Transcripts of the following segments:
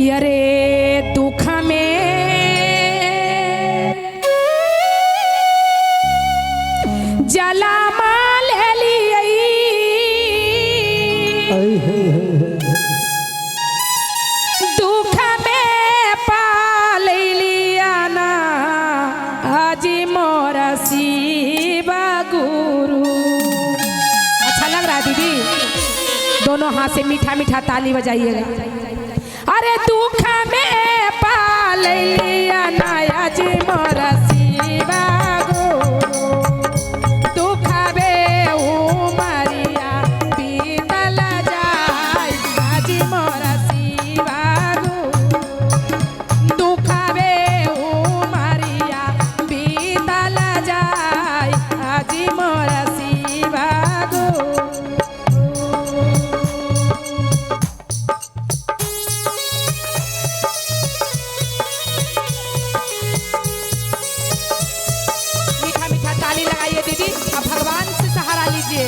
कि अरे दुख में जला माल दुख में पाल लिया ना हाजी मोर शिवा गुरु। अच्छा लग रहा है दीदी? दोनों हाथ से मीठा मीठा ताली बजाइएगा। अरे दुख में पाल लिया ना हाजी मोर शिवा गुरु। दुख में उमरिया बीतल जाए हाजी मोर शिवा गुरु। दुख में उमरिया बीतल जाए हाजी मोर शिवा गुरु। मीठा मीठा ताली लगाइए दीदी, अब भगवान से सहारा लीजिए।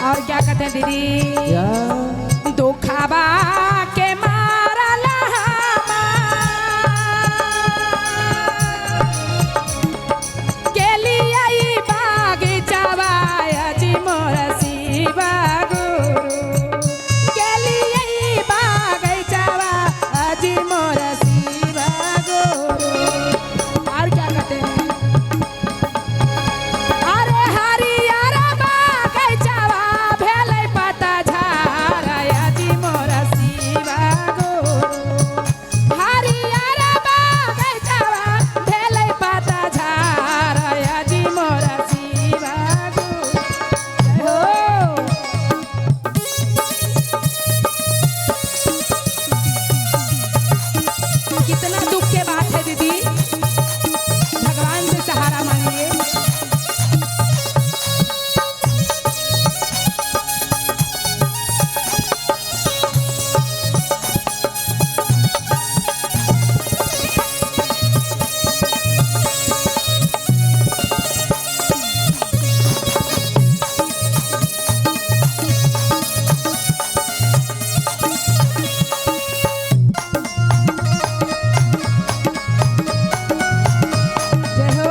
और क्या कहते हैं दीदी? दुखबा के मारल गेलिए बागीचवा हाजी मोर शिवा गुरु। गेलिए बागीचवा हाजी मोर शिवा गुरु। और क्या कहते हैं? अरे हरियर बागीचवा भेलै पतझड़ हाजी मोर शिवा गुरु। हरियर बागीचवा भेलै पतझड़ हाजी मोर शिवा गुरु। हो कितना दुख के बात है दीदी, भगवान से सहारा मांगिए। जय हो।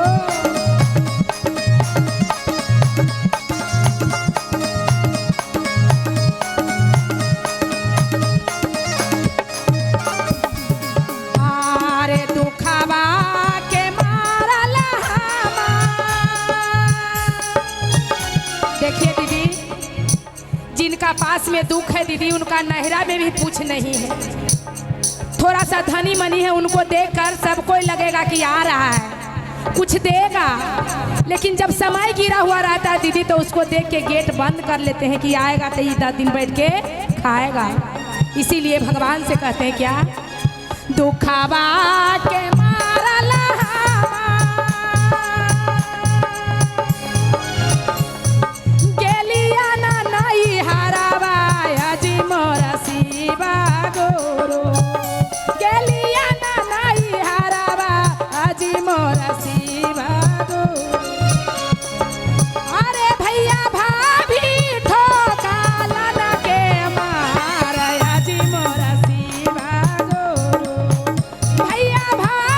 अरे दुखबा के मारल देखिए दीदी, जिनका पास में दुख है दीदी, उनका नहरा में भी पूछ नहीं है। थोड़ा सा धनी मनी है, उनको देखकर सबको लगेगा कि आ रहा है, कुछ देगा। लेकिन जब समय गिरा हुआ रहता है दीदी, तो उसको देख के गेट बंद कर लेते हैं कि आएगा तो 10 दिन बैठ के खाएगा। इसीलिए भगवान से कहते हैं क्या? दुखबा के मारल गेलिया ना नहीं हरावा हाजी मोर शिवा गुरु। गेलिया ना नहीं हरावा हाजी मोर शिवा गुरु। अरे भैया भाभी ठोकालन के मार हाजी मोर शिवा गुरु। भैया भाभी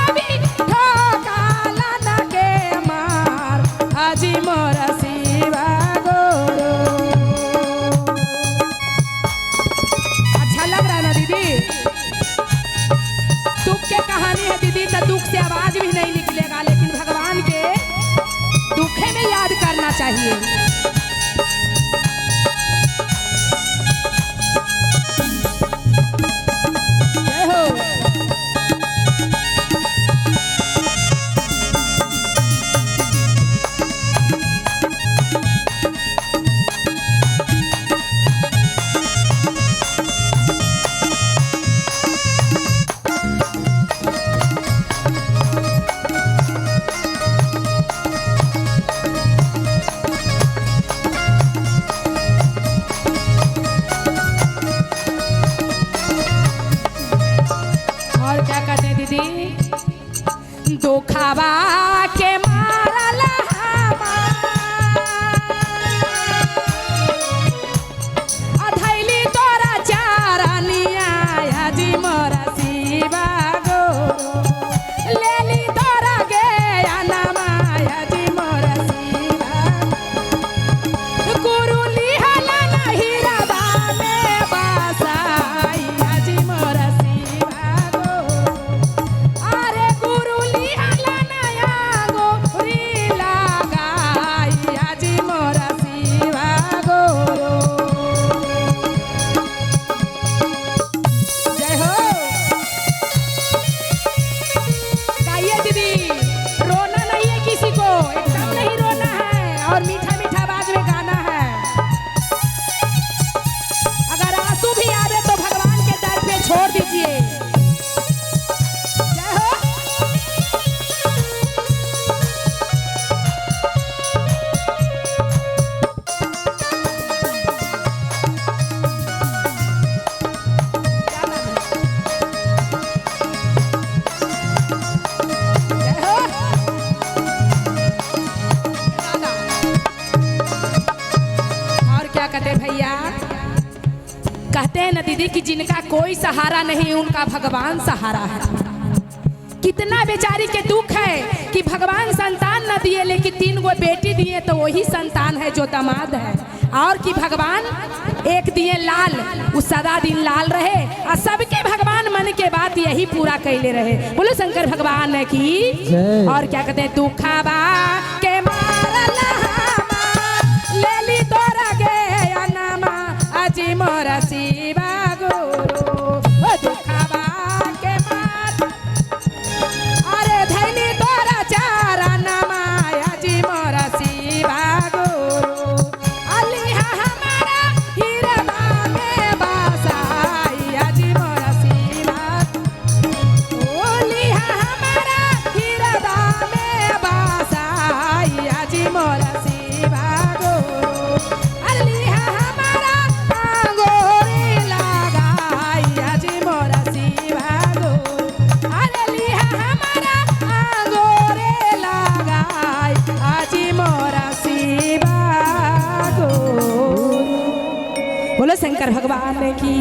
कहते हैं ना दीदी कि जिनका कोई सहारा नहीं उनका भगवान सहारा है। कितना बेचारी के दुख है कि भगवान संतान न दिए लेकिन 3 गो बेटी दिए तो वही संतान है जो दामाद है। और कि भगवान एक दिए लाल, वो सदा दिन लाल रहे और सबके भगवान मन के बात यही पूरा कैले रहे। बोलो शंकर भगवान की। और क्या कहते हैं, दुखाबा के मारल हामा लेली तोरा गे अनमा अजी मोरा शिवा गुरु। ओ दुखाबा के मार अरे धैनी तोरा चारा नमा अजी मोरा शिवा गुरु। अलिहा हमारा हिरवा में बसाई अजी मोरा शिवा। ओलिहा हमारा हिरवा में बसाई अजी मोरा शिवा गुरु। अलिहा हमारा आंगोरी लगाई अजी मोरा शिवा गुरु। अलिहा हमारा आंगोरे लगाई अजी मोरा शिवा गुरु। बोलो शंकर भगवान की।